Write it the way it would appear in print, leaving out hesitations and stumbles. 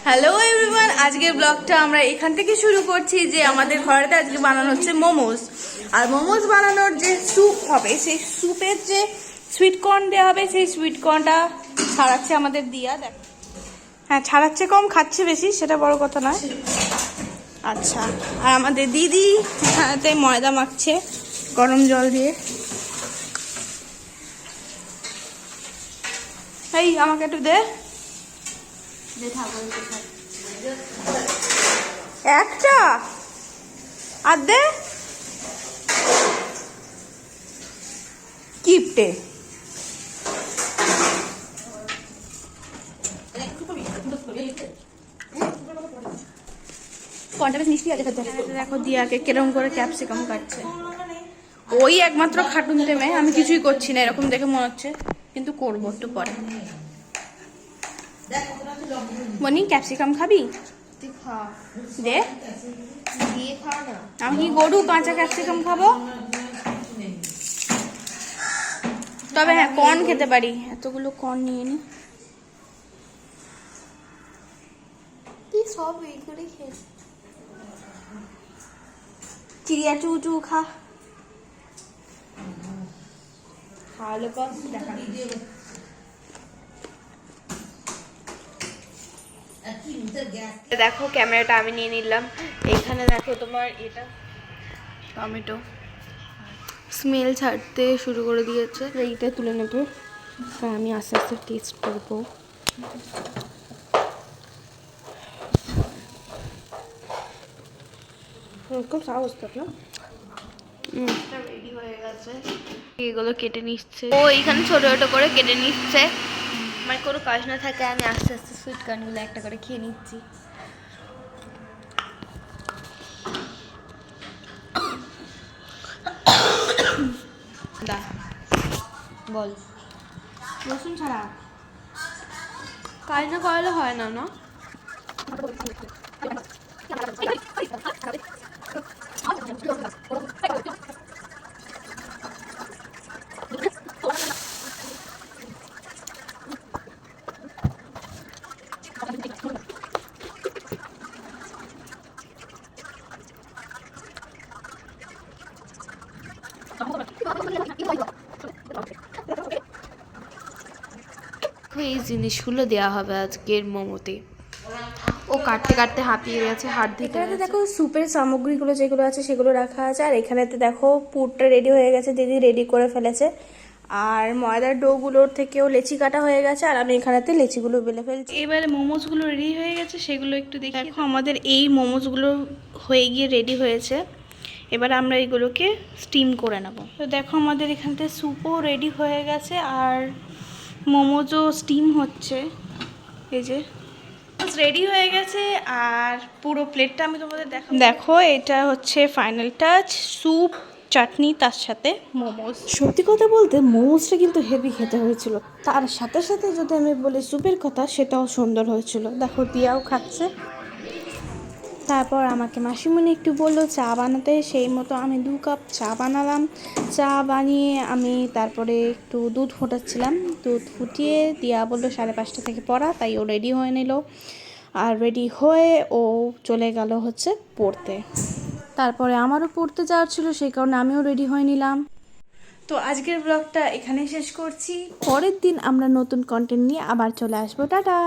Hello everyone, আজকের ব্লগটা আমরা এখান থেকে শুরু করছি যে আমাদের ঘরেতে আজকে বানানো হচ্ছে মোমোস। আর মোমোস বানানোর যে স্যুপ হবে, সেই স্যুপের যে সুইট কর্ন দেওয়া হবে, সেই সুইট কর্নটা ছাড়াচ্ছে আমাদের দিয়া। দেখ, হ্যাঁ ছাড়াচ্ছে কম, খাচ্ছে বেশি, সেটা বড় কথা নয়। আচ্ছা, আর আমাদের দিদি এখানেতে ময়দা মাখছে গরম জল দিয়ে। এই আমাকে একটু দে। একটা আর দে কিপটে। দেখো দিয়াকে কিরকম করে ক্যাপসিকাম কাটছে। ওই একমাত্র খাটুন তেমে, আমি কিছুই করছি না এরকম দেখে মনে হচ্ছে, কিন্তু করবো একটু পরে। মনি ক্যাপসিকাম খাবি? দে। আমি কি গরু কাঁচা ক্যাপসিকাম খাবো? তবে হ্যাঁ কর্ন খেতে পারি, এতগুলো কর্ন নিয়ে নি। সব এই করে খেয়ে চিড়িয়া চু চু খা। খাওয়ালে পর দেখা। দেখো ক্যামেরাটা আমি নিয়ে নিলাম। এখানে দেখো তোমার এটা টমেটো স্মেল ছাড়তে শুরু করে দিয়েছে। এইটা তুলে নেবো, আমি আস্তে আস্তে টেস্ট করবো। খুব সাহস তো না। রেডি হয়ে গেছে, এগুলো কেটে নিচ্ছে ও, এইখানে ছোট ছোট করে কেটে নিচ্ছে। আমার কোনো কাজ না থাকে, আমি আস্তে আস্তে সুইট কর্নগুলো একটা করে খেয়ে নিচ্ছি। বল রসুন ছাড়া কাজ না করালে হয় না না। এই জিনিসগুলো দেওয়া হবে আজকের মোমোতে। ও কাটতে কাটতে হাঁপিয়ে গেছে, হাত দিতে। এখানে দেখো স্যুপের সামগ্রীগুলো যেগুলো আছে সেগুলো রাখা আছে। আর এখানেতে দেখো পুরটা রেডি হয়ে গেছে, দিদি রেডি করে ফেলেছে। আর ময়দার ডোগুলোর থেকেও লেচি কাটা হয়ে গেছে, আর আমি এখানেতে লেচিগুলো বেলে ফেলছি। এবারে মোমোসগুলো রেডি হয়ে গেছে, সেগুলো একটু দেখি। দেখো আমাদের এই মোমোসগুলো হয়ে গিয়ে রেডি হয়েছে। এবার আমরা এইগুলোকে স্টিম করে নেব। তো দেখো আমাদের এখানতে স্যুপও রেডি হয়ে গেছে, আর মোমোজও স্টিম হচ্ছে। এই যে রেডি হয়ে গেছে, আর পুরো প্লেটটা আমি তোমাদের দেখো এটা হচ্ছে ফাইনাল টাচ, স্যুপ চাটনি তার সাথে মোমোস। সত্যি কথা বলতে মোমোসটা কিন্তু হেভি খেতে হয়েছিল, তার সাথে সাথে যদি আমি বলি স্যুপের কথা, সেটাও সুন্দর হয়েছিল। দেখো দিয়াও খাচ্ছে। তারপর আমাকে মাসিমণি একটু বললো চা বানাতে, সেই মতো আমি 2 কাপ চা বানালাম। চা বানিয়ে আমি তারপরে একটু দুধ ফোটাচ্ছিলাম। দুধ ফুটিয়ে দিয়া বললো 5:30 থেকে পড়া, তাই ও রেডি হয়ে নিল। আর রেডি হয়ে ও চলে গেল হচ্ছে পড়তে। তারপরে আমারও পড়তে যাওয়ার ছিল, সেই কারণে আমিও রেডি হয়ে নিলাম। তো আজকের ব্লগটা এখানেই শেষ করছি। পরের দিন আমরা নতুন কন্টেন্ট নিয়ে আবার চলে আসবো। টাটা।